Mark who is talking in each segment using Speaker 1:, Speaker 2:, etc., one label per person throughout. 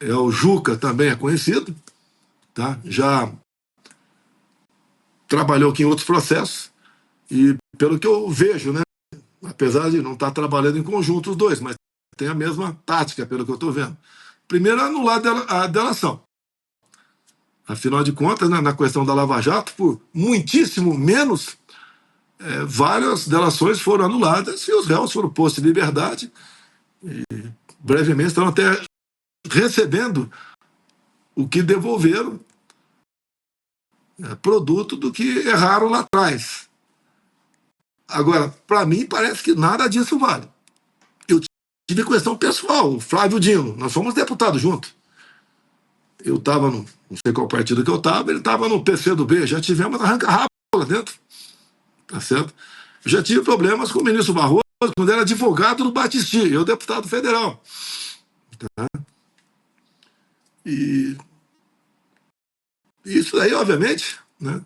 Speaker 1: o Juca também é conhecido, tá? Já trabalhou aqui em outros processos, e pelo que eu vejo, né? Apesar de não estar trabalhando em conjunto os dois, mas tem a mesma tática, pelo que eu estou vendo. Primeiro, anular a delação. Afinal de contas, né, na questão da Lava Jato, por muitíssimo menos, várias delações foram anuladas e os réus foram postos em liberdade. E brevemente estão até recebendo o que devolveram, produto do que erraram lá atrás. Agora, para mim, parece que nada disso vale. Eu tive questão pessoal, o Flávio Dino, nós fomos deputados juntos. Eu estava no, não sei qual partido que eu estava, ele estava no PCdoB, já tivemos arranca-rabo lá dentro, tá certo? Já tive problemas com o ministro Barroso, quando era advogado do Batisti, eu deputado federal. Tá? E isso aí, obviamente, né,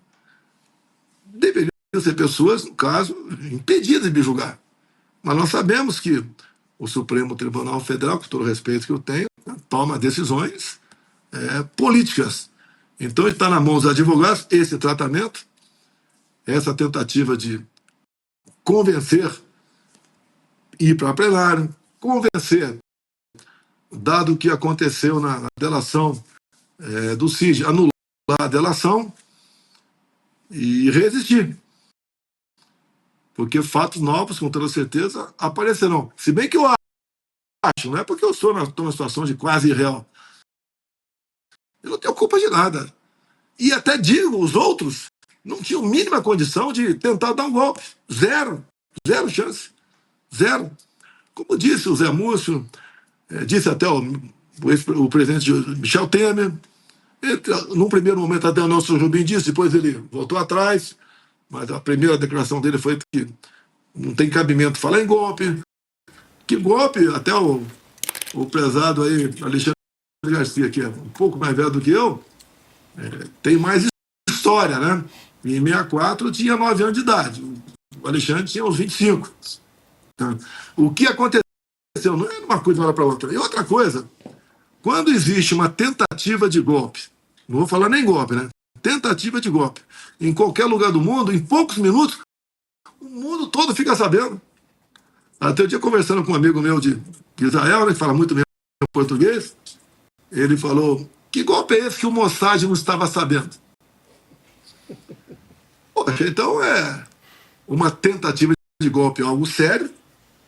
Speaker 1: deveriam ser pessoas, no caso, impedidas de me julgar. Mas nós sabemos que o Supremo Tribunal Federal, com todo o respeito que eu tenho, toma decisões políticas. Então está na mão dos advogados esse tratamento, essa tentativa de convencer, ir para plenário, convencer, dado o que aconteceu na delação do CID, anular a delação e resistir. Porque fatos novos, com toda certeza, aparecerão. Se bem que eu acho, não é porque eu estou numa situação de quase réu. Eu não tenho culpa de nada. E até digo, os outros não tinham mínima condição de tentar dar um golpe. Zero. Zero chance. Zero. Como disse o Zé Múcio, disse até o presidente Michel Temer, num primeiro momento até o nosso Jobim disse, depois ele voltou atrás, mas a primeira declaração dele foi que não tem cabimento falar em golpe. Que golpe? Até o prezado aí, Alexandre Garcia, que é um pouco mais velho do que eu, tem mais história, né? Em 64 eu tinha 9 anos de idade, o Alexandre tinha uns 25. Então, o que aconteceu não é uma coisa de uma hora para outra. E outra coisa, quando existe uma tentativa de golpe, não vou falar nem golpe, né? Tentativa de golpe, em qualquer lugar do mundo, em poucos minutos, o mundo todo fica sabendo. Até o dia conversando com um amigo meu de Israel, né, que fala muito bem português, ele falou, que golpe é esse que o Mossad não estava sabendo? Poxa, então é uma tentativa de golpe, algo sério,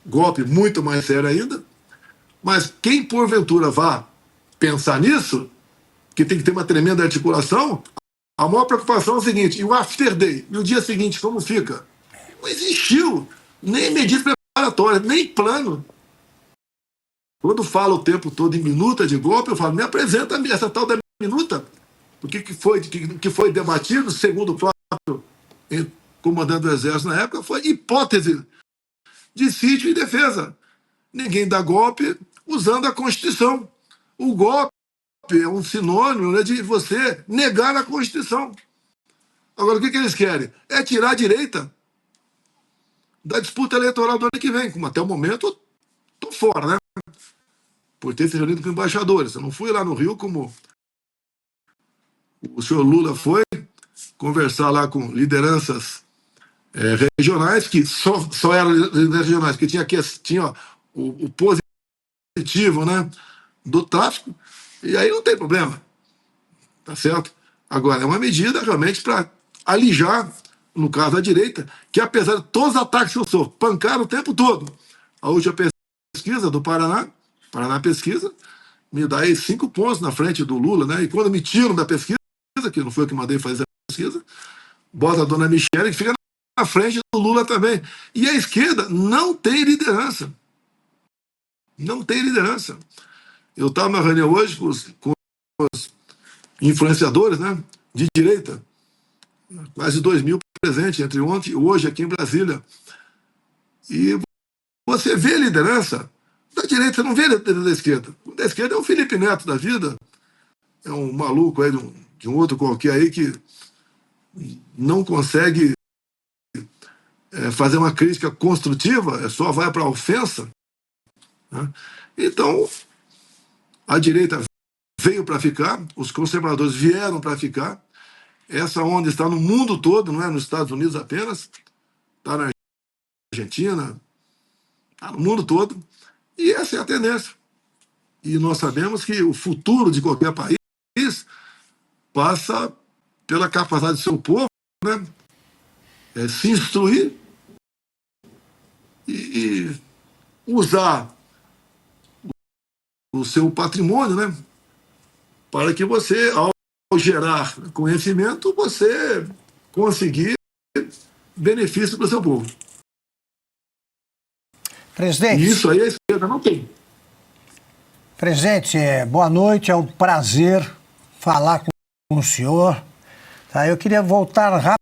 Speaker 1: golpe muito mais sério ainda, mas quem porventura vá pensar nisso, que tem que ter uma tremenda articulação, a maior preocupação é o seguinte, e o after day, e o dia seguinte, como fica? Não existiu nem medida preparatória, nem plano. Quando falo o tempo todo em minuta de golpe, eu falo, me apresenta essa tal da minuta, porque que foi debatido, segundo o próprio comandante do Exército na época, foi hipótese de sítio e defesa. Ninguém dá golpe usando a Constituição. O golpe é um sinônimo, né, de você negar a Constituição. Agora, o que eles querem? É tirar a direita da disputa eleitoral do ano que vem. Como até o momento, estou fora, né? Por ter se reunido com embaixadores. Eu não fui lá no Rio como o senhor Lula foi conversar lá com lideranças regionais, que só eram regionais, porque tinha o positivo, né, do tráfico, e aí não tem problema, tá certo? Agora, é uma medida realmente para alijar, no caso, a direita, que apesar de todos os ataques que eu sou, pancaram o tempo todo. A última pesquisa do Paraná Pesquisa, me dá aí 5 pontos na frente do Lula, né? E quando me tiram da pesquisa, que não foi eu que mandei fazer a pesquisa, bota a dona Michele, que fica na frente do Lula também. E a esquerda não tem liderança. Não tem liderança. Eu estava na reunião hoje com os influenciadores, né, de direita, quase 2.000 presentes entre ontem e hoje aqui em Brasília. E você vê a liderança da direita, você não vê a liderança da esquerda. O da esquerda é o Felipe Neto da vida, é um maluco aí de um outro qualquer aí que não consegue fazer uma crítica construtiva, só vai para a ofensa. Né? Então, a direita veio para ficar, os conservadores vieram para ficar. Essa onda está no mundo todo, não é nos Estados Unidos apenas, está na Argentina, está no mundo todo. E essa é a tendência. E nós sabemos que o futuro de qualquer país passa pela capacidade do seu povo, né, se instruir e usar o seu patrimônio, né, para que você, ao gerar conhecimento, você conseguir benefício para o seu povo.
Speaker 2: Presidente.
Speaker 1: E isso aí a esquerda não tem.
Speaker 2: Presidente, boa noite, é um prazer falar com o senhor. Tá, eu queria voltar rápido.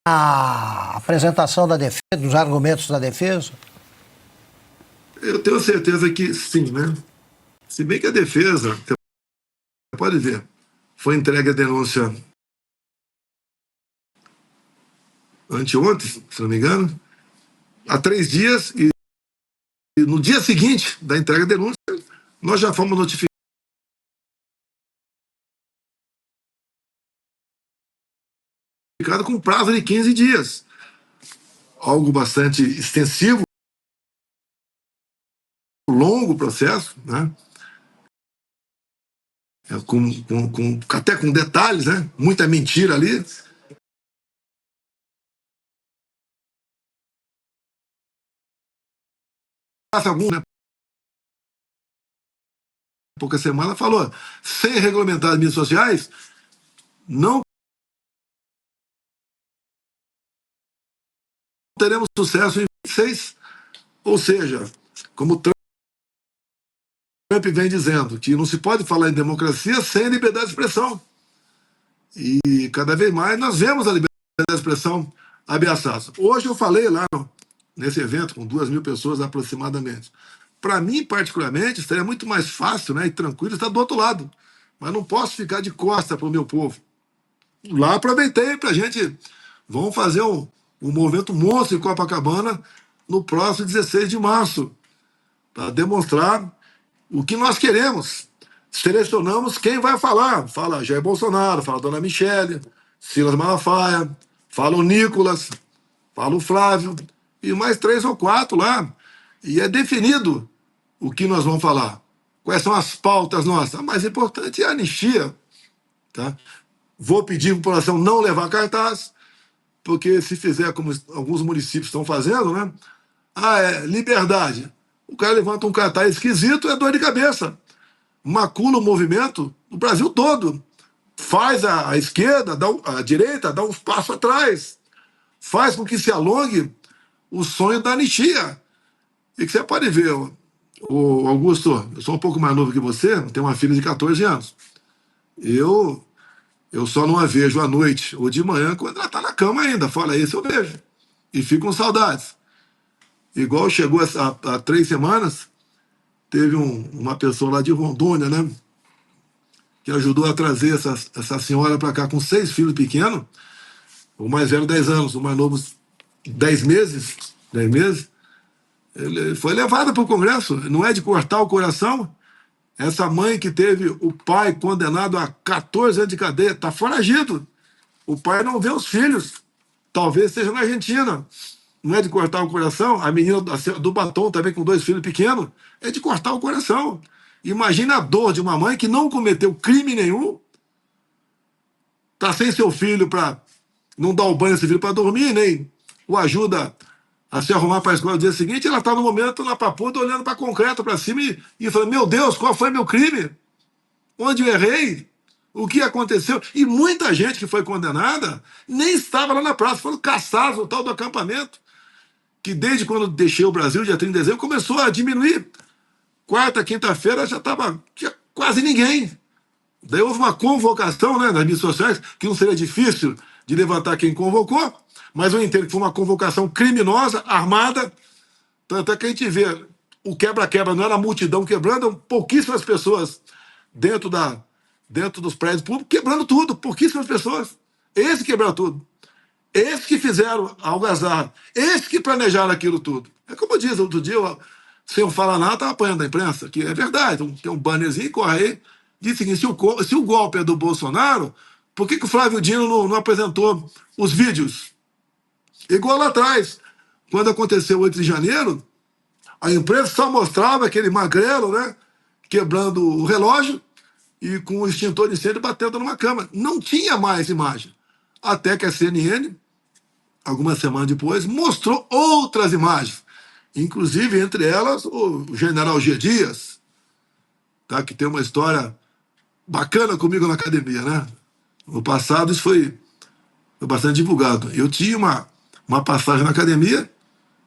Speaker 2: A apresentação da defesa, dos argumentos da defesa?
Speaker 1: Eu tenho certeza que sim, né? Se bem que a defesa, você pode ver, foi entregue a denúncia anteontem, se não me engano, há 3 dias, e no dia seguinte da entrega da denúncia, nós já fomos notificados com prazo de 15 dias. Algo bastante extensivo, longo processo, né? Até com detalhes, né? Muita mentira ali. Algum, né? Pouca semana falou, sem regulamentar as mídias sociais, não teremos sucesso em 26. Ou seja, como Trump vem dizendo, que não se pode falar em democracia sem liberdade de expressão. E cada vez mais nós vemos a liberdade de expressão ameaçada. Hoje eu falei lá nesse evento, com 2.000 pessoas aproximadamente. Para mim, particularmente, seria muito mais fácil, né, e tranquilo estar do outro lado. Mas não posso ficar de costa para o meu povo. Lá aproveitei para a gente. Vamos fazer um movimento monstro em Copacabana no próximo 16 de março, para demonstrar o que nós queremos. Selecionamos quem vai falar. Fala Jair Bolsonaro, fala a dona Michele, Silas Malafaia, fala o Nicolas, fala o Flávio, e mais 3 ou 4 lá. E é definido o que nós vamos falar. Quais são as pautas nossas? A mais importante é a anistia. Tá? Vou pedir para a população não levar cartaz, porque se fizer como alguns municípios estão fazendo, né? Liberdade. O cara levanta um cartaz esquisito, é dor de cabeça. Macula o movimento no Brasil todo. Faz a esquerda, a direita, dá uns passos atrás. Faz com que se alongue o sonho da anistia. E que você pode ver, o Augusto, eu sou um pouco mais novo que você, tenho uma filha de 14 anos. Eu só não a vejo à noite ou de manhã quando ela está na cama ainda. Fala isso, eu vejo. E fico com saudades. Igual chegou há 3 semanas, teve uma pessoa lá de Rondônia, né? Que ajudou a trazer essa senhora para cá com 6 filhos pequenos. O mais velho 10 anos, o mais novo 10 meses. 10 meses. Ele foi levado para o Congresso. Não é de cortar o coração. Essa mãe que teve o pai condenado a 14 anos de cadeia, está foragido. O pai não vê os filhos. Talvez seja na Argentina. Não é de cortar o coração. A menina do batom também com 2 filhos pequenos. É de cortar o coração. Imagina a dor de uma mãe que não cometeu crime nenhum. Está sem seu filho para não dar o banho esse filho para dormir, nem o ajuda a se arrumar para a escola no dia seguinte. Ela está no momento na papuda olhando para concreto para cima e falando, meu Deus, qual foi meu crime? Onde eu errei? O que aconteceu? E muita gente que foi condenada nem estava lá na praça, foram caçados no tal do acampamento, que desde quando deixei o Brasil, dia 30 de dezembro, começou a diminuir. Quarta, quinta-feira tinha quase ninguém. Daí houve uma convocação, né, nas mídias sociais, que não seria difícil de levantar quem convocou, mas eu entendo que foi uma convocação criminosa, armada, tanto é que a gente vê o quebra-quebra, não era a multidão quebrando, eram pouquíssimas pessoas dentro dos prédios públicos, quebrando tudo, pouquíssimas pessoas. Esse quebrou tudo. Esses que fizeram a algazarra, esses que planejaram aquilo tudo. É como eu disse outro dia, sem eu falar nada, estava apanhando da imprensa, que é verdade, tem um bannerzinho e corre aí, diz o seguinte, se o golpe é do Bolsonaro, por que o Flávio Dino não apresentou os vídeos? Igual lá atrás, quando aconteceu o 8 de janeiro, a imprensa só mostrava aquele magrelo, né, quebrando o relógio e com o extintor de incêndio batendo numa cama. Não tinha mais imagem. Até que a CNN, algumas semanas depois, mostrou outras imagens. Inclusive, entre elas, o general G. Dias, tá, que tem uma história bacana comigo na academia, né? No passado, isso foi bastante divulgado. Eu tinha uma passagem na academia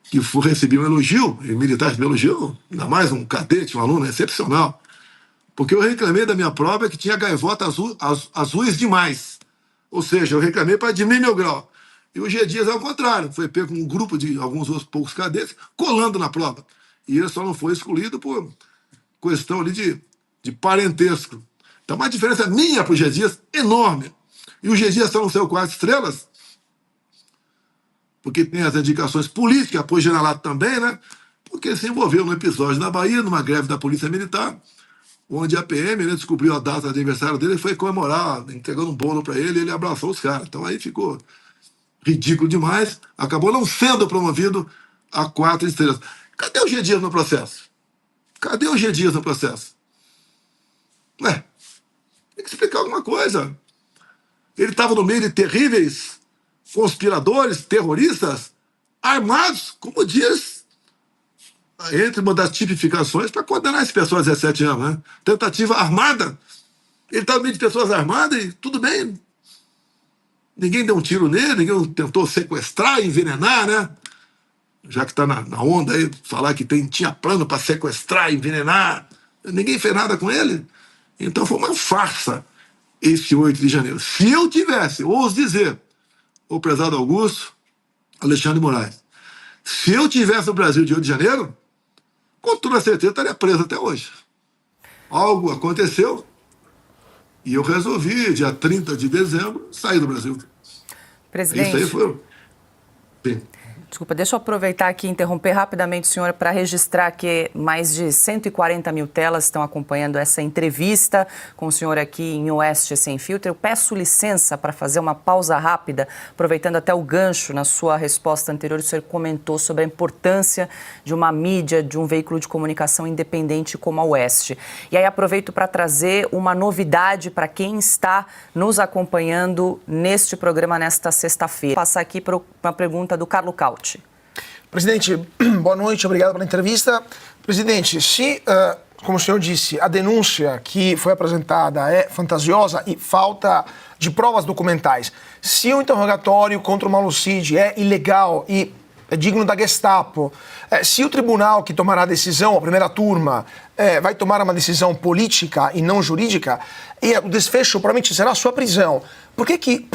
Speaker 1: que recebi um elogio, e militares me elogiou, ainda mais um cadete, um aluno excepcional, porque eu reclamei da minha prova que tinha gaivota azuis demais. Ou seja, eu reclamei para diminuir meu grau. E o G. Dias, ao contrário, foi pego com um grupo de alguns outros poucos cadetes colando na prova. E ele só não foi excluído por questão ali de parentesco. Então, uma diferença minha para o G. Dias enorme. E o G. Dias só não saiu 4 estrelas, porque tem as indicações políticas, apoio generalato também, né? Porque ele se envolveu num episódio na Bahia, numa greve da Polícia Militar, onde a PM, né, descobriu a data do aniversário dele e foi comemorar, entregando um bolo para ele, e ele abraçou os caras. Então aí ficou ridículo demais, acabou não sendo promovido a 4 estrelas. Cadê o G. Dias no processo? Cadê o G. Dias no processo? Ué, tem que explicar alguma coisa. Ele estava no meio de terríveis conspiradores, terroristas, armados, como diz, entre uma das tipificações para condenar esse pessoal a 17 anos, né? Tentativa armada. Ele estava no meio de pessoas armadas e tudo bem. Ninguém deu um tiro nele, ninguém tentou sequestrar, envenenar, né? Já que está na onda aí, falar que tinha plano para sequestrar, envenenar. Ninguém fez nada com ele. Então foi uma farsa esse 8 de janeiro. Se eu tivesse, ouso dizer, o prezado Augusto Alexandre de Moraes, se eu tivesse no Brasil de 8 de janeiro, com toda certeza estaria preso até hoje. Algo aconteceu e eu resolvi, dia 30 de dezembro, sair do Brasil.
Speaker 3: Presidente,
Speaker 1: isso aí foi... Sim.
Speaker 3: Desculpa, deixa eu aproveitar aqui e interromper rapidamente o senhor para registrar que mais de 140 mil telas estão acompanhando essa entrevista com o senhor aqui em Oeste Sem Filtro. Eu peço licença para fazer uma pausa rápida, aproveitando até o gancho na sua resposta anterior, o senhor comentou sobre a importância de uma mídia, de um veículo de comunicação independente como a Oeste. E aí aproveito para trazer uma novidade para quem está nos acompanhando neste programa nesta sexta-feira. Vou passar aqui para uma pergunta do Carlo Cauti.
Speaker 4: Presidente, boa noite, obrigado pela entrevista. Presidente, se, como o senhor disse, a denúncia que foi apresentada é fantasiosa e falta de provas documentais, se o interrogatório contra o Mauro Cid é ilegal e é digno da Gestapo, se o tribunal que tomará a decisão, a primeira turma, vai tomar uma decisão política e não jurídica, e o desfecho provavelmente será a sua prisão, por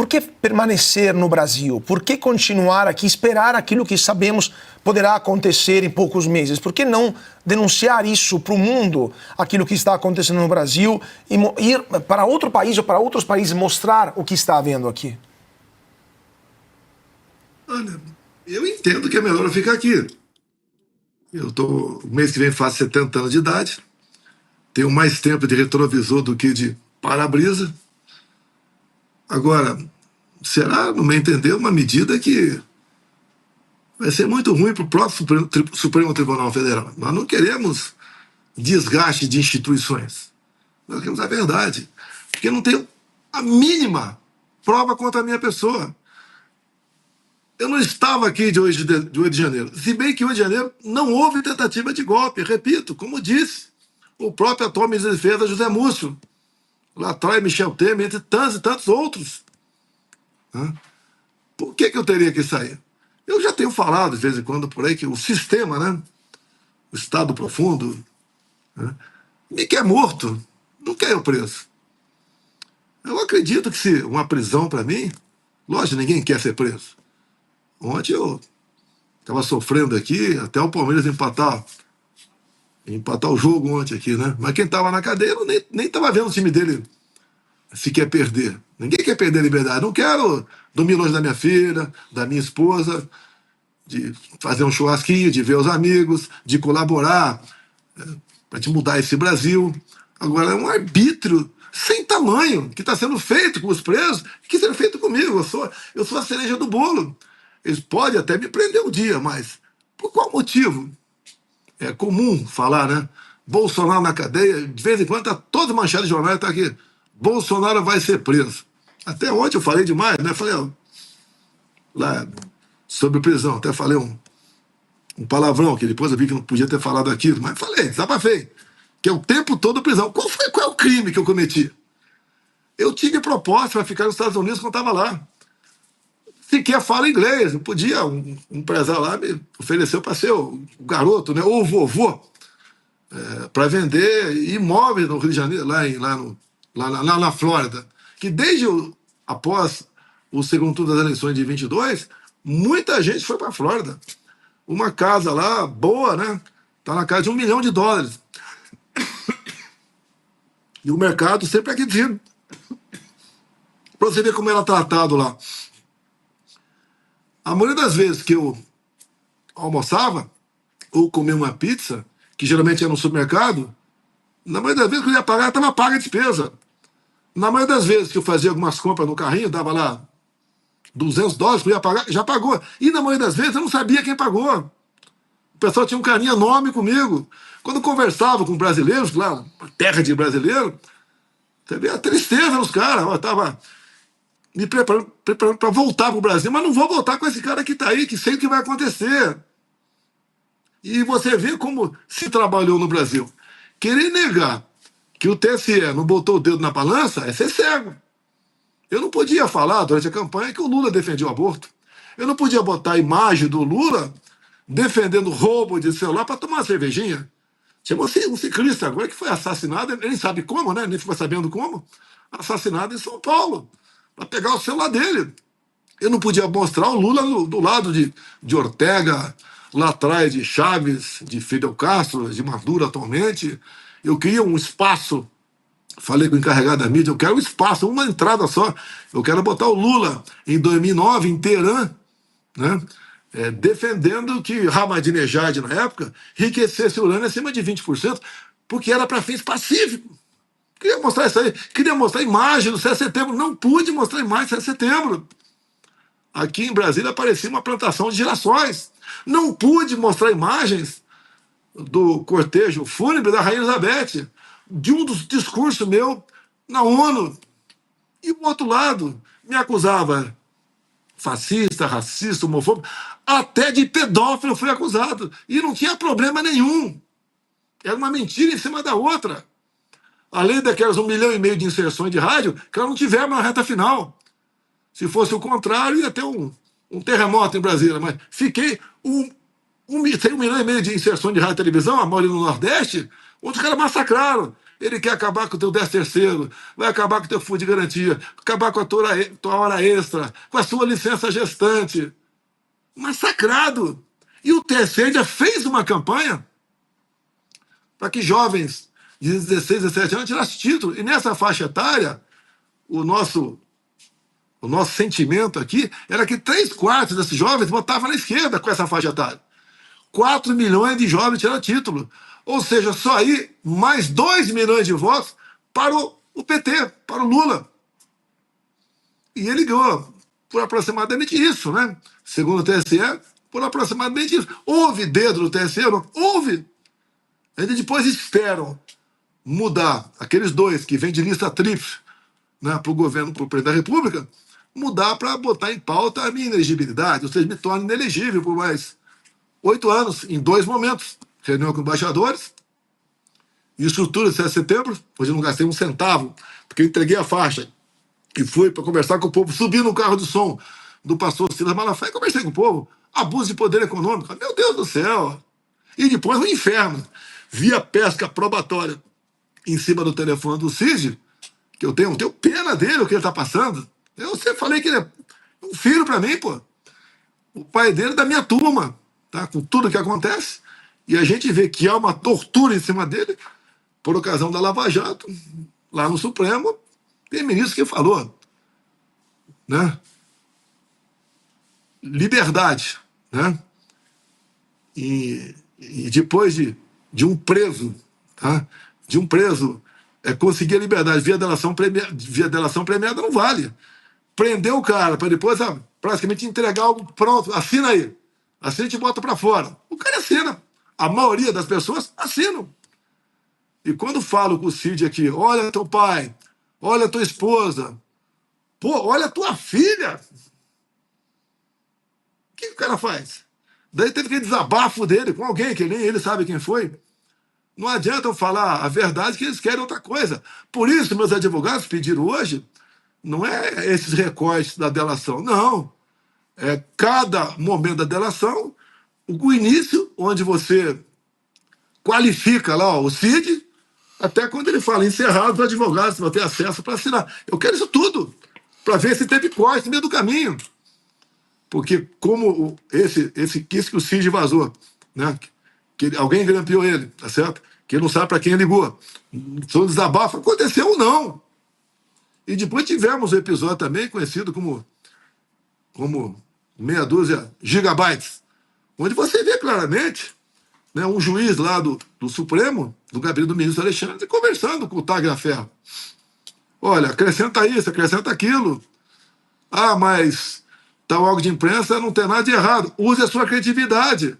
Speaker 4: que permanecer no Brasil? Por que continuar aqui, esperar aquilo que sabemos poderá acontecer em poucos meses? Por que não denunciar isso para o mundo, aquilo que está acontecendo no Brasil, e ir para outro país ou para outros países mostrar o que está havendo aqui?
Speaker 1: Olha, eu entendo que é melhor eu ficar aqui. O mês que vem faço 70 anos de idade, tenho mais tempo de retrovisor do que de para-brisa. Agora, será, no meu entender, uma medida que vai ser muito ruim para o próprio Supremo Tribunal Federal. Nós não queremos desgaste de instituições. Nós queremos a verdade. Porque não tenho a mínima prova contra a minha pessoa. Eu não estava aqui de 8 de janeiro. Se bem que 8 de janeiro não houve tentativa de golpe. Repito, como disse o próprio atual ministro da Defesa, José Múcio, lá atrás, Michel Temer, entre tantos e tantos outros. Por que eu teria que sair? Eu já tenho falado, de vez em quando, por aí, que o sistema, né, o Estado profundo, né, me quer morto, não quer eu preso. Eu acredito que se uma prisão para mim, lógico, ninguém quer ser preso. Ontem eu estava sofrendo aqui, até o Palmeiras empatar o jogo ontem aqui, né? Mas quem estava na cadeia nem estava vendo o time dele se quer perder. Ninguém quer perder a liberdade. Não quero dormir longe da minha filha, da minha esposa, de fazer um churrasquinho, de ver os amigos, de colaborar para te mudar esse Brasil. Agora, é um arbítrio sem tamanho que está sendo feito com os presos, que será feito comigo. Eu sou a cereja do bolo. Eles podem até me prender um dia, mas por qual motivo? É comum falar, né? Bolsonaro na cadeia, de vez em quando tá todo manchado de jornal, tá aqui. Bolsonaro vai ser preso. Até ontem eu falei demais, né? Falei, ó, lá sobre prisão, até falei um palavrão, que depois eu vi que não podia ter falado aquilo, mas falei, desabafei. Que é o tempo todo prisão. Qual é o crime que eu cometi? Eu tive proposta para ficar nos Estados Unidos quando estava lá. Sequer fala inglês. Eu podia, um empresário lá me ofereceu para ser o garoto, né, ou o vovô, para vender imóveis no Rio de Janeiro, lá na Flórida. Que após o segundo turno das eleições de 22, muita gente foi para a Flórida. Uma casa lá, boa, né? Está na casa de $1 milhão. E o mercado sempre aquecido. Para você ver como era tratado lá. A maioria das vezes que eu almoçava ou comia uma pizza, que geralmente era no supermercado, na maioria das vezes que eu ia pagar, estava paga a despesa. Na maioria das vezes que eu fazia algumas compras no carrinho, dava lá $200 que eu ia pagar, já pagou. E na maioria das vezes eu não sabia quem pagou. O pessoal tinha um carinho enorme comigo. Quando eu conversava com brasileiros, lá, uma terra de brasileiro, você vê a tristeza nos caras. Eu estava me preparando para voltar para o Brasil, mas não vou voltar com esse cara que está aí, que sei o que vai acontecer. E você vê como se trabalhou no Brasil. Querer negar que o TSE não botou o dedo na balança é ser cego. Eu não podia falar durante a campanha que o Lula defendia o aborto. Eu não podia botar a imagem do Lula defendendo roubo de celular para tomar uma cervejinha. Tinha um ciclista agora que foi assassinado, ele nem sabe como, né? Nem ficou sabendo como. Assassinado em São Paulo, para pegar o celular dele. Eu não podia mostrar o Lula do lado de Ortega, lá atrás de Chaves, de Fidel Castro, de Maduro atualmente. Eu queria um espaço. Falei com o encarregado da mídia, eu quero um espaço, uma entrada só. Eu quero botar o Lula em 2009, em Teherã, né? Defendendo que Ahmadinejad, na época, enriquecesse o urânio acima de 20%, porque era para fins pacíficos. Queria mostrar isso aí, queria mostrar a imagem do 7 de setembro, não pude mostrar a imagem do 7 de setembro. Aqui em Brasília aparecia uma plantação de girassóis. Não pude mostrar imagens do cortejo fúnebre da Rainha Elizabeth, de um dos discursos meu na ONU. E o outro lado me acusava fascista, racista, homofóbico, até de pedófilo fui acusado. E não tinha problema nenhum. Era uma mentira em cima da outra. Além daquelas 1,5 milhão de inserções de rádio, que elas não tiveram na reta final. Se fosse o contrário, ia ter um terremoto em Brasília. Mas fiquei tem 1,5 milhão de inserções de rádio e televisão, a maioria no Nordeste, onde os caras massacraram. Ele quer acabar com o teu 13º, vai acabar com o teu fundo de garantia, acabar com a tua hora extra, com a sua licença gestante. Massacrado. E o TSE já fez uma campanha para que jovens de 16, 17 anos tirassem título. E nessa faixa etária, o nosso sentimento aqui era que 3/4 desses jovens votavam na esquerda com essa faixa etária. 4 milhões de jovens tiraram título. Ou seja, só aí mais 2 milhões de votos para o PT, para o Lula. E ele ganhou por aproximadamente isso, né? Segundo o TSE, por aproximadamente isso. Houve dedo no TSE? Não? Houve. Ainda depois esperam mudar aqueles dois que vêm de lista tríplice, né, para o governo, para o presidente da República, mudar para botar em pauta a minha inelegibilidade, ou seja, me torna inelegível por mais 8 anos, em 2 momentos. Reunião com embaixadores e estrutura de 7 de setembro. Hoje eu não gastei um centavo, porque eu entreguei a faixa e fui para conversar com o povo, subi no carro de som do pastor Silas Malafaia e conversei com o povo. Abuso de poder econômico. Meu Deus do céu! E depois o inferno. Via pesca probatória em cima do telefone do Cid, que eu tenho pena dele, o que ele está passando. Eu sempre falei que ele é um filho para mim, pô. O pai dele é da minha turma, tá? Com tudo que acontece. E a gente vê que há uma tortura em cima dele por ocasião da Lava Jato, lá no Supremo. Tem ministro que falou, né? Liberdade, né? E depois de um preso, tá? De um preso conseguir a liberdade via delação premiada não vale. Prender o cara para depois praticamente entregar algo pronto, assina aí. Assina e te bota para fora. O cara assina. A maioria das pessoas assinam. E quando falo com o Cid aqui, olha teu pai, olha tua esposa, pô, olha tua filha. O que o cara faz? Daí teve aquele desabafo dele com alguém que nem ele sabe quem foi. Não adianta eu falar a verdade que eles querem outra coisa. Por isso, meus advogados pediram hoje, não é esses recortes da delação, não. É cada momento da delação, o início, onde você qualifica lá ó, o CID, até quando ele fala encerrado, os advogados vão ter acesso para assinar. Eu quero isso tudo, para ver se teve corte no meio do caminho. Porque como esse que o CID vazou, né? Que alguém grampeou ele, tá certo? Que ele não sabe para quem ligou. São desabafo, aconteceu ou não. E depois tivemos o episódio também conhecido como meia dúzia gigabytes, onde você vê claramente, né, um juiz lá do Supremo, do gabinete do ministro Alexandre, conversando com o Tagliaferro. Olha, acrescenta isso, acrescenta aquilo. Ah, mas tal algo de imprensa não tem nada de errado. Use a sua criatividade.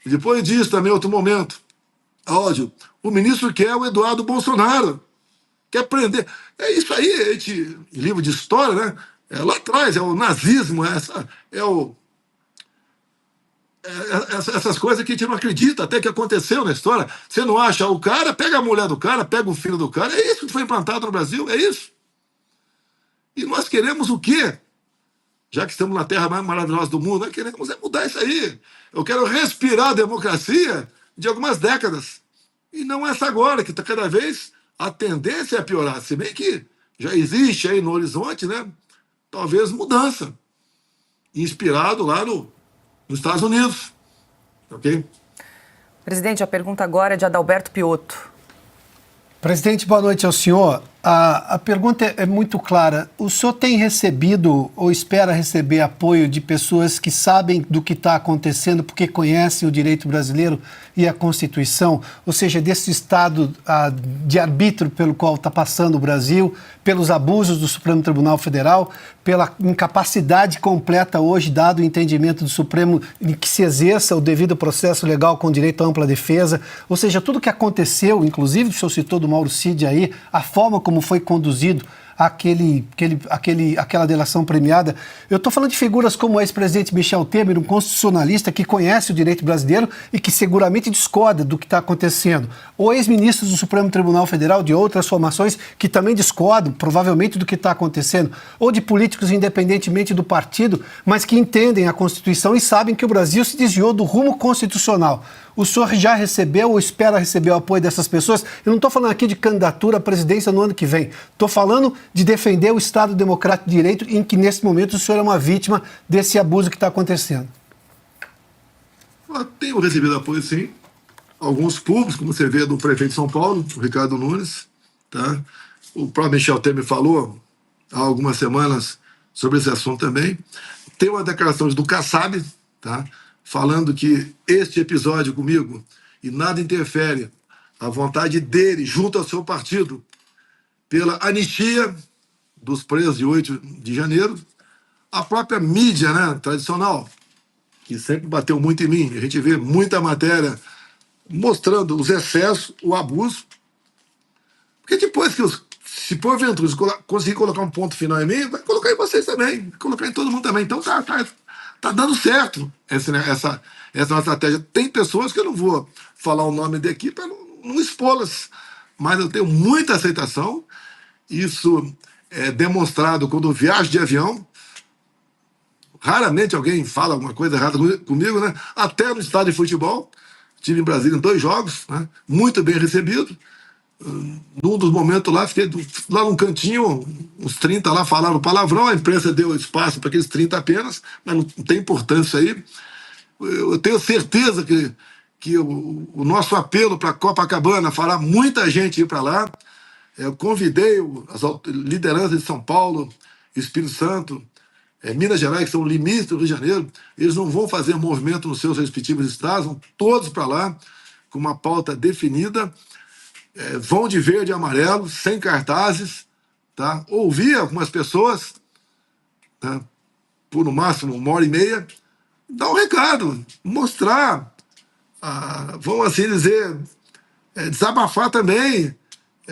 Speaker 1: E depois disso, também, outro momento, áudio. O ministro quer o Eduardo Bolsonaro. Quer prender. É isso aí, livro de história, né? Lá atrás, é o nazismo, essas coisas que a gente não acredita até que aconteceu na história. Você não acha o cara, pega a mulher do cara, pega o filho do cara. É isso que foi implantado no Brasil, é isso. E nós queremos o quê? Já que estamos na terra mais maravilhosa do mundo, nós queremos mudar isso aí. Eu quero respirar a democracia de algumas décadas. E não essa agora, que está cada vez a tendência é piorar. Se bem que já existe aí no horizonte, né? Talvez mudança. Inspirado lá nos Estados Unidos. Ok?
Speaker 3: Presidente, a pergunta agora é de Adalberto Piotto.
Speaker 2: Presidente, boa noite ao senhor. A pergunta é muito clara. O senhor tem recebido ou espera receber apoio de pessoas que sabem do que está acontecendo porque conhecem o direito brasileiro e a Constituição? Ou seja, desse estado de arbítrio pelo qual está passando o Brasil, pelos abusos do Supremo Tribunal Federal, pela incapacidade completa hoje, dado o entendimento do Supremo, em que se exerça o devido processo legal com direito à ampla defesa. Ou seja, tudo que aconteceu, inclusive o senhor citou do Mauro Cid aí, a forma como foi conduzido aquela delação premiada. Eu estou falando de figuras como o ex-presidente Michel Temer, um constitucionalista que conhece o direito brasileiro e que seguramente discorda do que está acontecendo. Ou ex-ministros do Supremo Tribunal Federal, de outras formações, que também discordam, provavelmente, do que está acontecendo. Ou de políticos, independentemente do partido, mas que entendem a Constituição e sabem que o Brasil se desviou do rumo constitucional. O senhor já recebeu ou espera receber o apoio dessas pessoas? Eu não estou falando aqui de candidatura à presidência no ano que vem. Estou falando de defender o Estado Democrático de Direito, em que, nesse momento, o senhor é uma vítima desse abuso que está acontecendo.
Speaker 1: Eu tenho recebido apoio, sim. Alguns públicos, como você vê, do prefeito de São Paulo, o Ricardo Nunes. Tá? O próprio Michel Temer falou há algumas semanas sobre esse assunto também. Tem uma declaração do Kassab, tá? Falando que este episódio comigo e nada interfere a vontade dele junto ao seu partido pela anistia dos presos de 8 de janeiro, a própria mídia, né, tradicional, que sempre bateu muito em mim. A gente vê muita matéria mostrando os excessos, o abuso, porque depois que se porventura conseguir colocar um ponto final em mim, vai colocar em vocês também, vai colocar em todo mundo também. Então tá dando certo essa nossa estratégia. Tem pessoas que eu não vou falar o nome daqui para não expô-las, mas eu tenho muita aceitação. Isso é demonstrado quando eu viajo de avião. Raramente alguém fala alguma coisa errada comigo, né? Até no estádio de futebol. Estive em Brasília em 2 jogos, né? Muito bem recebido. Num dos momentos lá, fiquei lá num cantinho, uns 30 lá falaram palavrão, a imprensa deu espaço para aqueles 30 apenas, mas não tem importância aí. Eu tenho certeza que o nosso apelo para Copacabana fará muita gente ir para lá. Eu convidei as lideranças de São Paulo, Espírito Santo, Minas Gerais, que são limites do Rio de Janeiro. Eles não vão fazer movimento nos seus respectivos estados, vão todos para lá, com uma pauta definida. Vão de verde e amarelo, sem cartazes, tá? Ouvir algumas pessoas, tá? Por no máximo 1h30, dar um recado, mostrar, vamos assim dizer, desabafar também,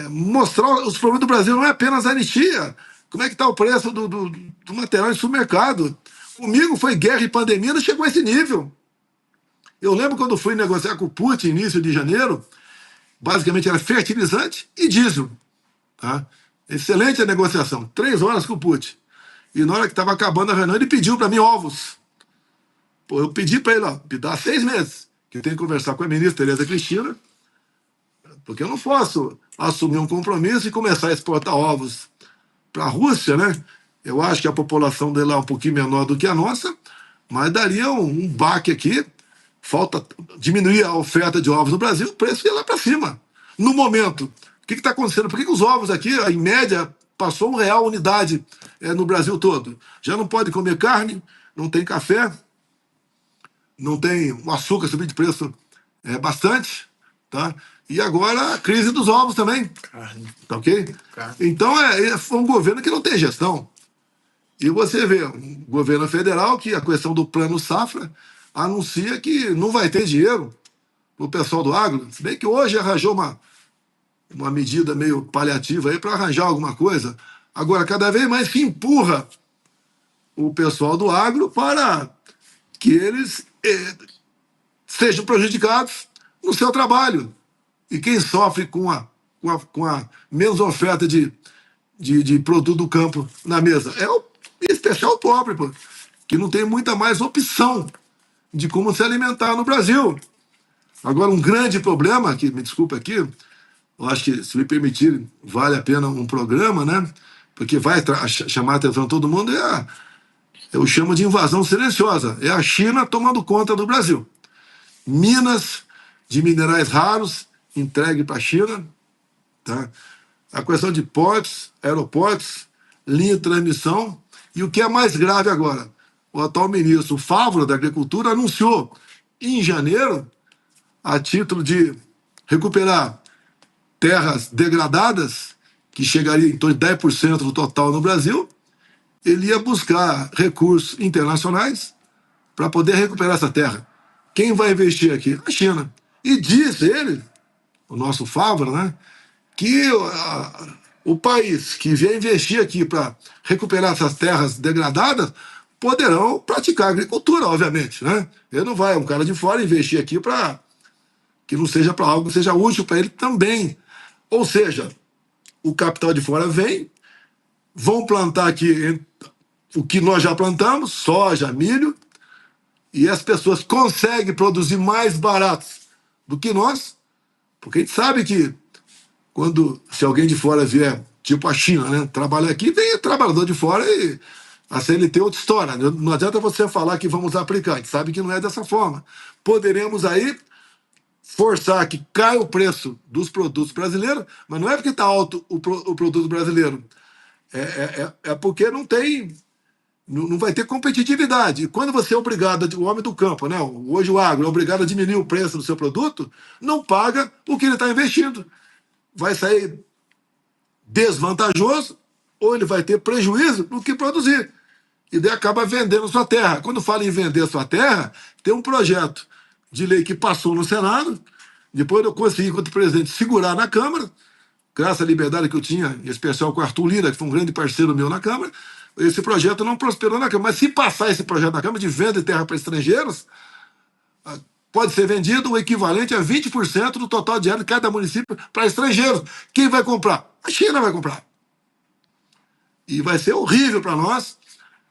Speaker 1: mostrar os problemas do Brasil. Não é apenas a anistia. Como é que está o preço do material de supermercado? Comigo foi guerra e pandemia, não chegou a esse nível. Eu lembro quando fui negociar com o Putin, início de janeiro, basicamente era fertilizante e diesel. Tá? Excelente a negociação. 3 horas com o Putin. E na hora que estava acabando a reunião, ele pediu para mim ovos. Pô, eu pedi para ele, me dá 6 meses, que eu tenho que conversar com a ministra Tereza Cristina, porque eu não posso assumir um compromisso e começar a exportar ovos para a Rússia, né? Eu acho que a população dele é um pouquinho menor do que a nossa, mas daria um baque aqui. Falta diminuir a oferta de ovos no Brasil, o preço ia lá para cima. No momento, o que está acontecendo? Por que os ovos aqui, em média, passou R$ 1 a unidade no Brasil todo? Já não pode comer carne, não tem café, não tem o açúcar subindo de preço bastante, tá? E agora a crise dos ovos também.
Speaker 4: Carne.
Speaker 1: Tá ok?
Speaker 4: Carne.
Speaker 1: Então foi um governo que não tem gestão. E você vê um governo federal que a questão do plano safra anuncia que não vai ter dinheiro para o pessoal do agro, se bem que hoje arranjou uma medida meio paliativa aí para arranjar alguma coisa. Agora, cada vez mais que empurra o pessoal do agro para que eles sejam prejudicados no seu trabalho. E quem sofre com a menos oferta de produto do campo na mesa é em especial o pobre, pô, que não tem muita mais opção de como se alimentar no Brasil. Agora, um grande problema, que me desculpe aqui, eu acho que, se me permitirem, vale a pena um programa, né? Porque vai chamar a atenção de todo mundo, eu chamo de invasão silenciosa. É a China tomando conta do Brasil. Minas de minerais raros entregue para a China, tá? A questão de portos, aeroportos, linha de transmissão, e o que é mais grave agora, o atual ministro Fávaro da Agricultura anunciou em janeiro, a título de recuperar terras degradadas, que chegaria em torno de 10% do total no Brasil, ele ia buscar recursos internacionais para poder recuperar essa terra. Quem vai investir aqui? A China. E diz ele, o nosso Fávaro, né, que o país que vier investir aqui para recuperar essas terras degradadas poderão praticar agricultura, obviamente, né? Ele não vai, um cara de fora, investir aqui para que não seja para algo que seja útil para ele também. Ou seja, o capital de fora vem, vão plantar aqui o que nós já plantamos, soja, milho, e as pessoas conseguem produzir mais baratos do que nós, porque a gente sabe que se alguém de fora vier, tipo a China, né, trabalhar aqui, vem trabalhador de fora e a CLT é outra história. Não adianta você falar que vamos aplicar, a gente sabe que não é dessa forma. Poderemos aí forçar que caia o preço dos produtos brasileiros, mas não é porque está alto o produto brasileiro, é porque não vai ter competitividade. E quando você é obrigado, o homem do campo, né, hoje o agro é obrigado a diminuir o preço do seu produto, não paga o que ele está investindo. Vai sair desvantajoso ou ele vai ter prejuízo no que produzir. E daí acaba vendendo sua terra. Quando fala em vender sua terra, tem um projeto de lei que passou no Senado, depois eu consegui, enquanto presidente, segurar na Câmara, graças à liberdade que eu tinha, em especial com o Arthur Lira, que foi um grande parceiro meu na Câmara. Esse projeto não prosperou na Câmara. Mas se passar esse projeto na Câmara de venda de terra para estrangeiros, pode ser vendido o equivalente a 20% do total de área de cada município para estrangeiros. Quem vai comprar? A China vai comprar. E vai ser horrível para nós,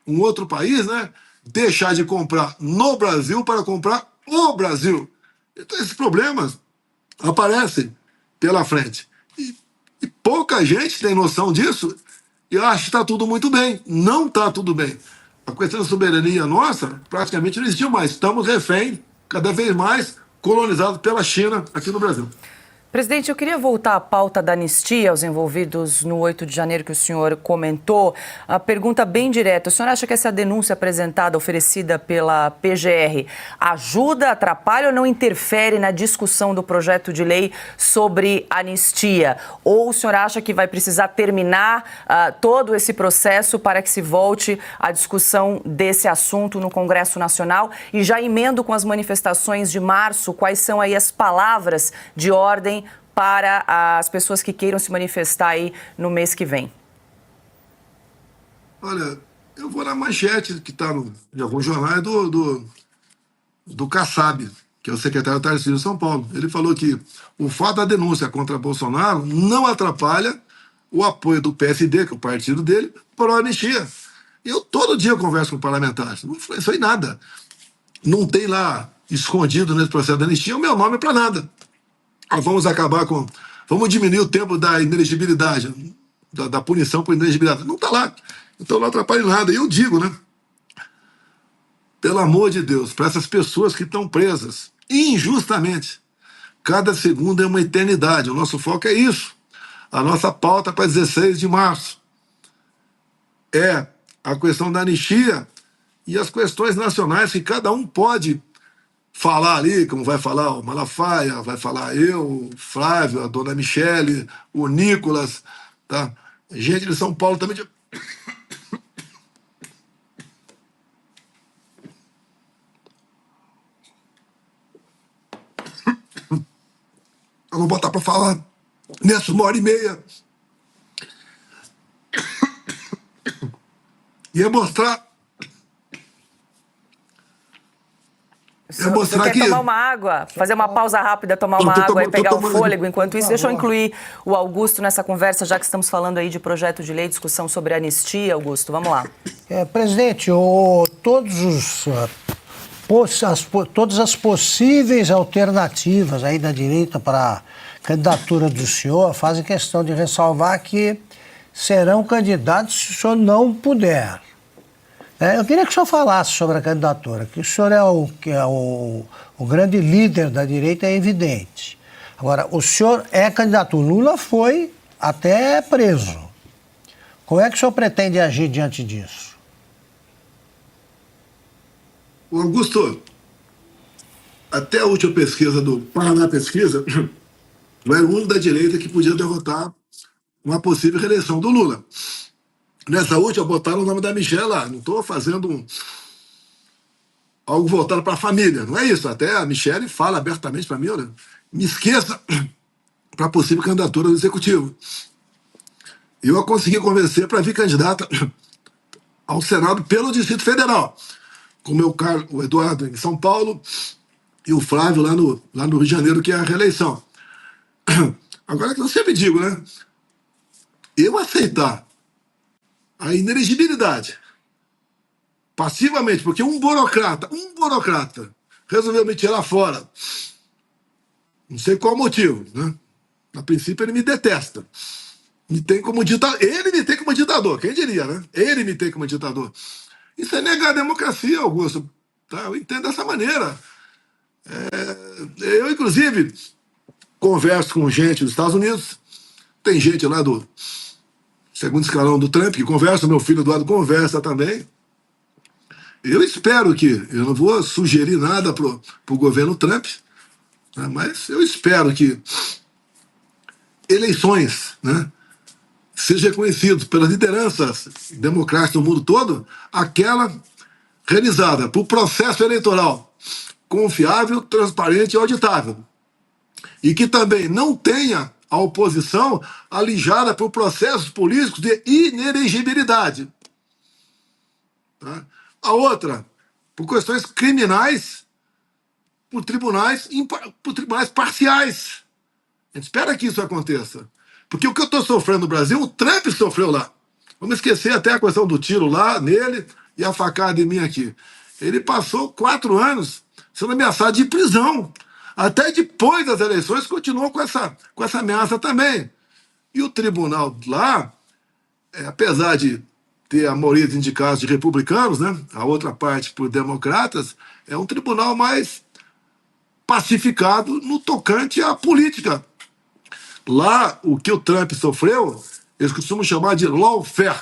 Speaker 1: um outro país, né, deixar de comprar no Brasil para comprar o Brasil. Então esses problemas aparecem pela frente. E pouca gente tem noção disso e acha que está tudo muito bem. Não está tudo bem. A questão da soberania nossa praticamente não existiu mais. Estamos refém, cada vez mais colonizados pela China aqui no Brasil.
Speaker 3: Presidente, eu queria voltar à pauta da anistia aos envolvidos no 8 de janeiro que o senhor comentou. A pergunta bem direta, o senhor acha que essa denúncia apresentada, oferecida pela PGR, ajuda, atrapalha ou não interfere na discussão do projeto de lei sobre anistia? Ou o senhor acha que vai precisar terminar todo esse processo para que se volte à discussão desse assunto no Congresso Nacional? E já emendo com as manifestações de março, quais são aí as palavras de ordem para as pessoas que queiram se manifestar aí no mês que vem?
Speaker 1: Olha, eu vou na manchete que está em alguns jornais do Kassab, que é o secretário Tarcísio de São Paulo. Ele falou que o fato da denúncia contra Bolsonaro não atrapalha o apoio do PSD, que é o partido dele, para a anistia. Eu todo dia converso com parlamentares, não influenciou em nada. Não tem lá escondido nesse processo da anistia o meu nome para nada. Vamos diminuir o tempo da inelegibilidade, da punição por inelegibilidade. Não está lá. Então não atrapalha em nada. E eu digo, né? Pelo amor de Deus, para essas pessoas que estão presas injustamente, cada segundo é uma eternidade. O nosso foco é isso. A nossa pauta para 16 de março é a questão da anistia e as questões nacionais que cada um pode falar ali, como vai falar o Malafaia, vai falar eu, o Flávio, a dona Michele, o Nicolas, tá? Gente de São Paulo também. Eu vou botar para falar nessa 1h30. Ia mostrar.
Speaker 3: Você quer tomar uma água? Fazer uma pausa rápida, tomar uma água e pegar um fôlego. Enquanto isso, deixa eu incluir o Augusto nessa conversa, já que estamos falando aí de projeto de lei, discussão sobre anistia. Augusto, vamos lá.
Speaker 5: Presidente, todas as possíveis alternativas aí da direita para a candidatura do senhor fazem questão de ressalvar que serão candidatos se o senhor não puder. Eu queria que o senhor falasse sobre a candidatura, que o senhor é o grande líder da direita, é evidente. Agora, o senhor é candidato. O Lula foi até preso. Como é que o senhor pretende agir diante disso?
Speaker 1: Augusto, até a última pesquisa do Paraná Pesquisa, não era o único da direita que podia derrotar uma possível reeleição do Lula. Nessa última, botaram o nome da Michelle lá. Não estou fazendo algo voltado para a família. Não é isso. Até a Michelle fala abertamente para mim, olha, me esqueça para a possível candidatura do Executivo. E eu a consegui convencer para vir candidata ao Senado pelo Distrito Federal. Com o Eduardo em São Paulo e o Flávio lá no Rio de Janeiro, que é a reeleição. Agora, que eu sempre digo, né? Eu aceitar a inelegibilidade passivamente, porque um burocrata resolveu me tirar fora. Não sei qual motivo, né? A princípio ele me detesta. Me tem como ditador. Ele me tem como ditador, quem diria, né? Ele me tem como ditador. Isso é negar a democracia, Augusto. Tá? Eu entendo dessa maneira. Eu, inclusive, converso com gente dos Estados Unidos. Tem gente lá do segundo escalão do Trump que conversa, meu filho Eduardo conversa também. Eu espero que, eu não vou sugerir nada pro governo Trump, né, mas eu espero que eleições, né, sejam reconhecidas pelas lideranças democráticas do mundo todo, aquela realizada por processo eleitoral confiável, transparente e auditável. E que também não tenha a oposição alijada por processos políticos de inelegibilidade. Tá? A outra, por questões criminais, por tribunais parciais. A gente espera que isso aconteça. Porque o que eu estou sofrendo no Brasil, o Trump sofreu lá. Vamos esquecer até a questão do tiro lá nele e a facada em mim aqui. Ele passou 4 anos sendo ameaçado de prisão. Até depois das eleições continuou com essa ameaça também. E o tribunal lá, apesar de ter a maioria dos indicados de republicanos, né, a outra parte por democratas, é um tribunal mais pacificado no tocante à política Lá, o que o Trump sofreu, eles costumam chamar de lawfare.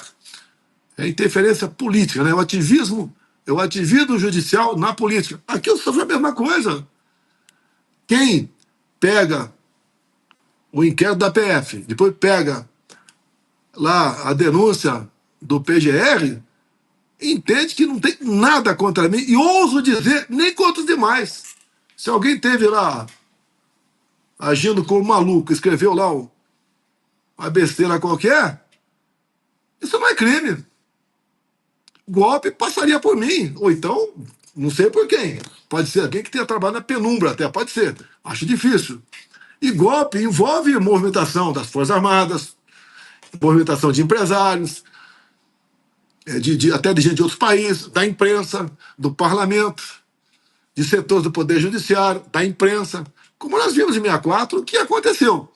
Speaker 1: É interferência política, né? O ativismo judicial na política. Aqui eu sofri a mesma coisa. Quem pega o inquérito da PF, depois pega lá a denúncia do PGR, entende que não tem nada contra mim, e ouso dizer, nem contra os demais. Se alguém teve lá, agindo como maluco, escreveu lá uma besteira qualquer, isso não é crime. Golpe passaria por mim, ou então, não sei por quem. Pode ser alguém que tenha trabalhado na penumbra, até pode ser. Acho difícil. E golpe envolve movimentação das Forças Armadas, movimentação de empresários, até de gente de outros países, da imprensa, do parlamento, de setores do Poder Judiciário, da imprensa. Como nós vimos em 64, o que aconteceu?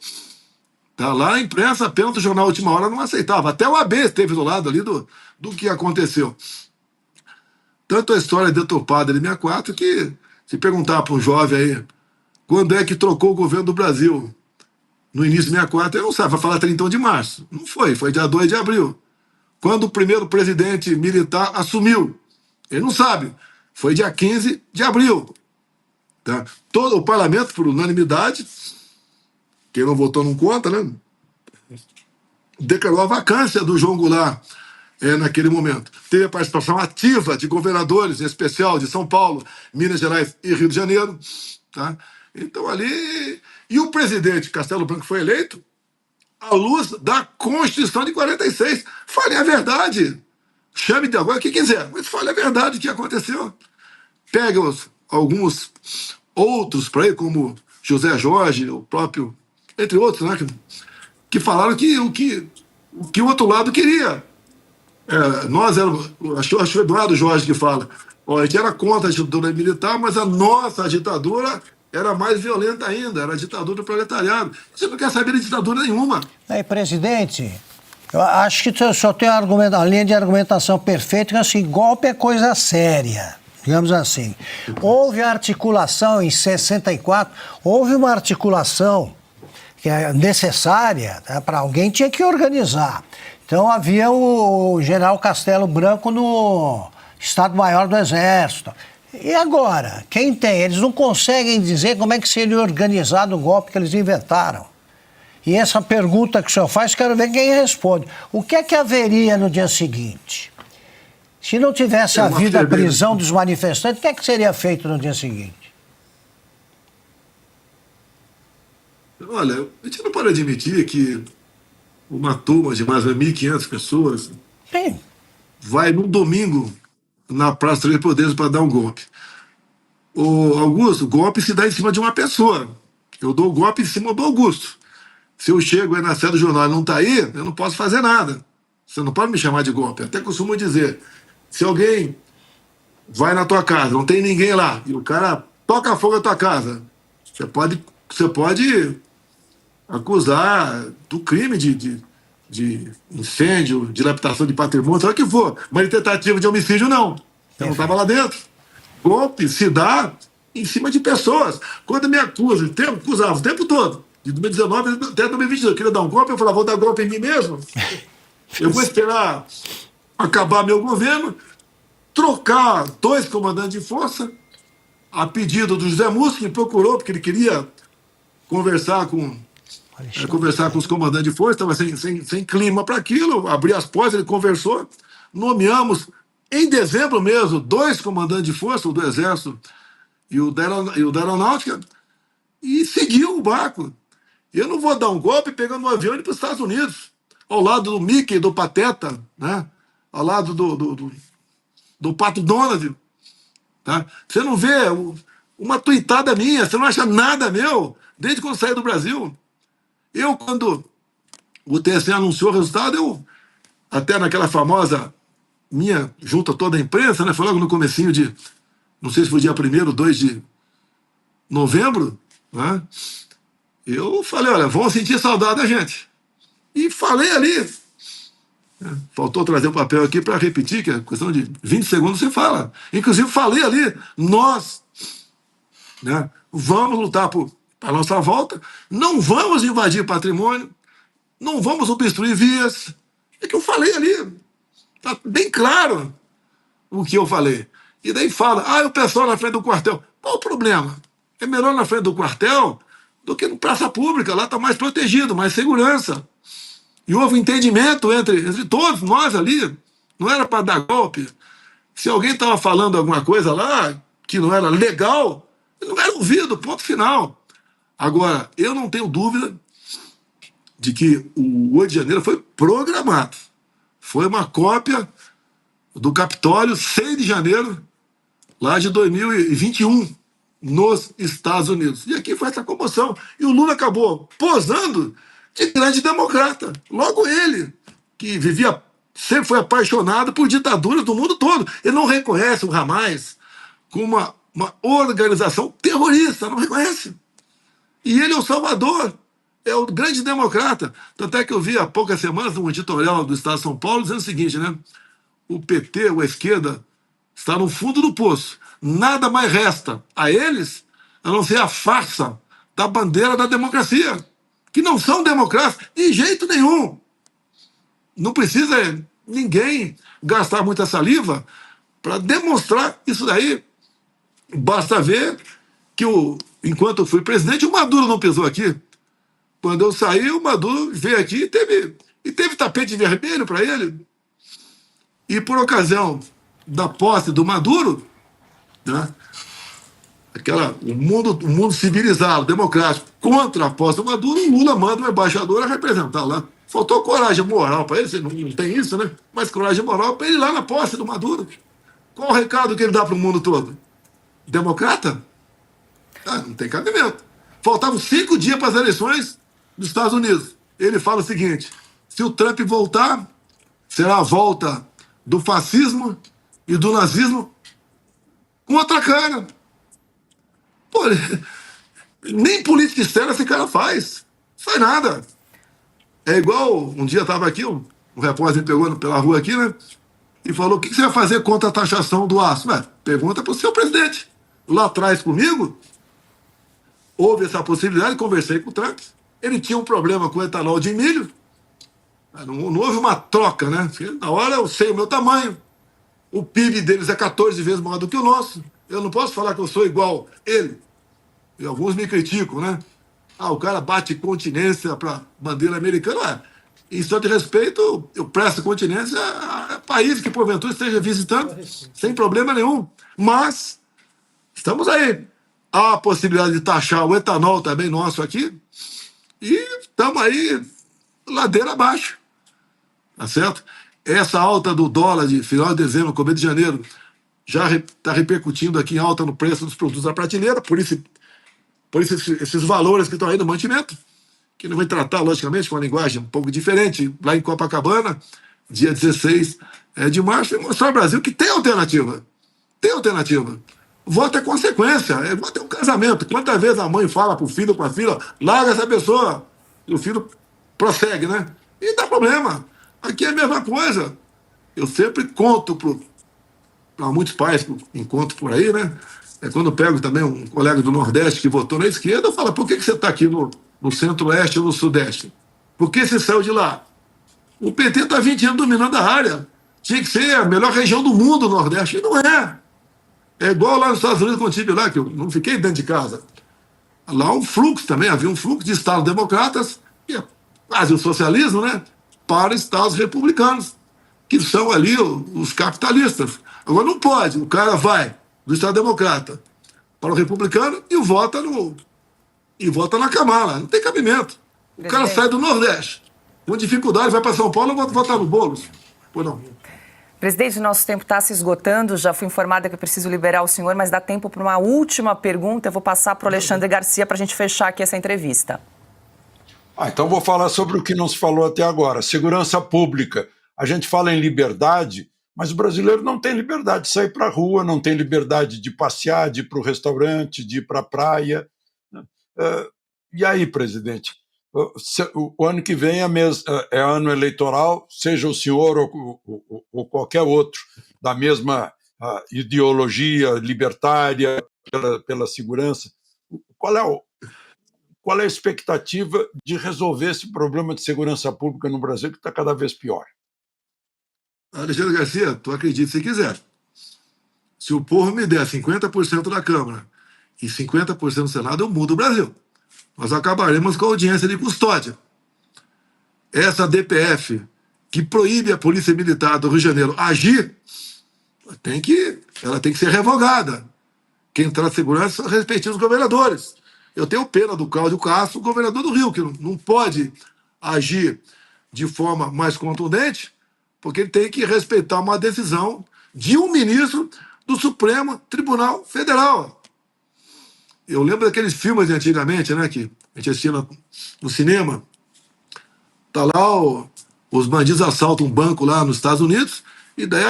Speaker 1: Tá lá a imprensa, apenas o jornal Última Hora não aceitava. Até o AB esteve do lado ali do que aconteceu. Tanto a história é deturpada de 64 que, se perguntar para um jovem aí, quando é que trocou o governo do Brasil? No início de 64, ele não sabe, vai falar 31 de março. Não foi dia 2 de abril. Quando o primeiro presidente militar assumiu? Ele não sabe. Foi dia 15 de abril. Tá? Todo o parlamento, por unanimidade, quem não votou não conta, né? Declarou a vacância do João Goulart naquele momento. Teve a participação ativa de governadores, em especial de São Paulo, Minas Gerais e Rio de Janeiro. Tá? Então ali... E o presidente Castelo Branco foi eleito à luz da Constituição de 46. Fale a verdade. Chame de agora o que quiser, mas fale a verdade do que aconteceu. Pega alguns outros para aí, como José Jorge, o próprio, entre outros, né, que falaram que o que o outro lado queria. Nós éramos, acho que o Eduardo Jorge que fala, a gente era contra a ditadura militar, mas a nossa ditadura era mais violenta ainda, era a ditadura do proletariado. Você não quer saber de ditadura nenhuma.
Speaker 5: Aí, presidente, eu acho que o senhor tem uma linha de argumentação perfeita, que assim, golpe é coisa séria, digamos assim. Houve articulação em 64, houve uma articulação que é necessária, né, para alguém tinha que organizar. Então havia o general Castelo Branco no Estado-Maior do Exército. E agora? Quem tem? Eles não conseguem dizer como é que seria organizado o golpe que eles inventaram. E essa pergunta que o senhor faz, quero ver quem responde. O que é que haveria no dia seguinte? Se não tivesse havido a prisão dos manifestantes, o que é que seria feito no dia seguinte?
Speaker 1: Olha, a gente não pode admitir que uma turma de mais de 1.500 pessoas
Speaker 5: Sim.
Speaker 1: vai num domingo na Praça dos Três Poderes para dar um golpe. O Augusto, o golpe se dá em cima de uma pessoa. Eu dou o golpe em cima do Augusto. Se eu chego aí na sede do jornal e não está aí, eu não posso fazer nada. Você não pode me chamar de golpe. Até costumo dizer, se alguém vai na tua casa, não tem ninguém lá, e o cara toca fogo na tua casa, você pode acusar do crime de incêndio, dilapidação de patrimônio, seja o que for. Mas tentativa de homicídio, não. Eu não estava lá dentro. Golpe se dá em cima de pessoas. Quando me acusam, acusava o tempo todo, de 2019 até 2022, eu queria dar um golpe, eu falava, vou dar golpe em mim mesmo. Eu vou esperar acabar meu governo, trocar 2 comandantes de força, a pedido do José Múcio, que me procurou, porque ele queria conversar com os comandantes de força, estava sem clima para aquilo, abri as portas, ele conversou, nomeamos, em dezembro mesmo, 2 comandantes de força, o do Exército e o da Aeronáutica, e seguiu o barco. Eu não vou dar um golpe pegando um avião e ir para os Estados Unidos, ao lado do Mickey, do Pateta, né? Ao lado do Pato Donald. Tá? Você não vê uma tuitada minha, você não acha nada meu, desde quando saí do Brasil. Eu, quando o TSE anunciou o resultado, até naquela famosa minha junta toda a imprensa, né? Foi logo no comecinho de, não sei se foi dia 1º, 2 de novembro, né? Eu falei, olha, vão sentir saudade da gente. E falei ali. Faltou trazer o papel aqui para repetir, que é questão de 20 segundos você fala. Inclusive, falei ali, nós, né, vamos lutar por à nossa volta, não vamos invadir patrimônio, não vamos obstruir vias. É que eu falei ali, está bem claro o que eu falei. E daí fala, o pessoal na frente do quartel. Qual o problema? É melhor na frente do quartel do que no praça pública, lá está mais protegido, mais segurança. E houve entendimento entre todos nós ali, não era para dar golpe. Se alguém estava falando alguma coisa lá que não era legal, não era ouvido, ponto final. Agora, eu não tenho dúvida de que o 8 de janeiro foi programado. Foi uma cópia do Capitólio, 6 de janeiro, lá de 2021, nos Estados Unidos. E aqui foi essa comoção. E o Lula acabou posando de grande democrata. Logo ele, que sempre foi apaixonado por ditaduras do mundo todo. Ele não reconhece o Hamas como uma organização terrorista, não reconhece. E ele é o salvador, é o grande democrata. Tanto é que eu vi há poucas semanas um editorial do Estado de São Paulo dizendo o seguinte, né? O PT, a esquerda, está no fundo do poço. Nada mais resta a eles a não ser a farsa da bandeira da democracia, que não são democratas de jeito nenhum. Não precisa ninguém gastar muita saliva para demonstrar isso daí. Basta ver que, enquanto eu fui presidente, o Maduro não pisou aqui. Quando eu saí, o Maduro veio aqui e teve tapete vermelho para ele. E por ocasião da posse do Maduro, né, o mundo civilizado, democrático, contra a posse do Maduro, o Lula manda um embaixador a representar lá. Faltou coragem moral para ele, não tem isso, né? Mas coragem moral para ele ir lá na posse do Maduro. Qual o recado que ele dá para o mundo todo? Democrata? Não tem cabimento. Faltavam 5 dias para as eleições dos Estados Unidos. Ele fala o seguinte: se o Trump voltar, será a volta do fascismo e do nazismo com outra cara. Pô, nem política externa esse cara faz. Faz nada. É igual, um dia estava aqui, um repórter me pegou pela rua aqui, né? E falou, o que você vai fazer contra a taxação do aço? Pergunta para o seu presidente. Lá atrás comigo, houve essa possibilidade, conversei com o Trump. Ele tinha um problema com o etanol de milho. Não houve uma troca, né? Na hora eu sei o meu tamanho. O PIB deles é 14 vezes maior do que o nosso. Eu não posso falar que eu sou igual ele. E alguns me criticam, né? O cara bate continência para bandeira americana. Em só de respeito, eu presto continência a países que porventura esteja visitando, sem problema nenhum. Mas estamos aí. Há a possibilidade de taxar o etanol também nosso aqui. E estamos aí ladeira abaixo. Tá certo? Essa alta do dólar de final de dezembro, começo de janeiro, já está repercutindo aqui em alta no preço dos produtos da prateleira, por isso esses valores que estão aí no mantimento, que não vai tratar, logicamente, com uma linguagem um pouco diferente, lá em Copacabana, dia 16 de março, e mostrar ao Brasil que tem alternativa. Tem alternativa. Voto é consequência, voto é um casamento. Quantas vezes a mãe fala para o filho, para a filha, larga essa pessoa, e o filho prossegue, né? E dá problema. Aqui é a mesma coisa. Eu sempre conto para muitos pais que encontro por aí, né? Quando eu pego também um colega do Nordeste que votou na esquerda, eu falo, por que você está aqui no Centro-Oeste ou no Sudeste? Por que você saiu de lá? O PT está 20 anos dominando a área. Tinha que ser a melhor região do mundo, o Nordeste. E não é. É igual lá nos Estados Unidos, quando eu estive lá, que eu não fiquei dentro de casa. Lá um fluxo também, havia um fluxo de estados democratas, que é quase o socialismo, né? Para estados republicanos, que são ali os capitalistas. Agora não pode, o cara vai do Estado Democrata para o republicano e vota na Kamala. Não tem cabimento. O cara sai do Nordeste, com dificuldade, vai para São Paulo e votar no Boulos. Pois não.
Speaker 3: Presidente, nosso tempo está se esgotando, já fui informada que eu preciso liberar o senhor, mas dá tempo para uma última pergunta. Eu vou passar para o Alexandre Garcia para a gente fechar aqui essa entrevista.
Speaker 6: Então vou falar sobre o que não se falou até agora. Segurança pública. A gente fala em liberdade, mas o brasileiro não tem liberdade de sair para a rua, não tem liberdade de passear, de ir para o restaurante, de ir para a praia. E aí, presidente? O ano que vem é ano eleitoral, seja o senhor ou qualquer outro da mesma ideologia libertária pela segurança. Qual é qual é a expectativa de resolver esse problema de segurança pública no Brasil, que está cada vez pior?
Speaker 1: Alexandre Garcia, tu acredita se quiser. Se o povo me der 50% da Câmara e 50% do Senado, eu mudo o Brasil. Nós acabaremos com a audiência de custódia. Essa DPF, que proíbe a Polícia Militar do Rio de Janeiro agir, ela tem que ser revogada. Quem traz segurança são os respectivos governadores. Eu tenho pena do Cláudio Castro, o governador do Rio, que não pode agir de forma mais contundente, porque ele tem que respeitar uma decisão de um ministro do Supremo Tribunal Federal. Eu lembro daqueles filmes de antigamente, né, que a gente assistia no cinema. Tá lá, os bandidos assaltam um banco lá nos Estados Unidos, e daí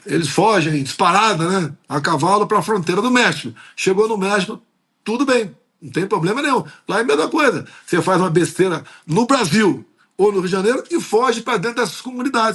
Speaker 1: eles fogem disparada, né, a cavalo para a fronteira do México. Chegou no México, tudo bem, não tem problema nenhum. Lá é a mesma coisa. Você faz uma besteira no Brasil ou no Rio de Janeiro e foge para dentro dessas comunidades.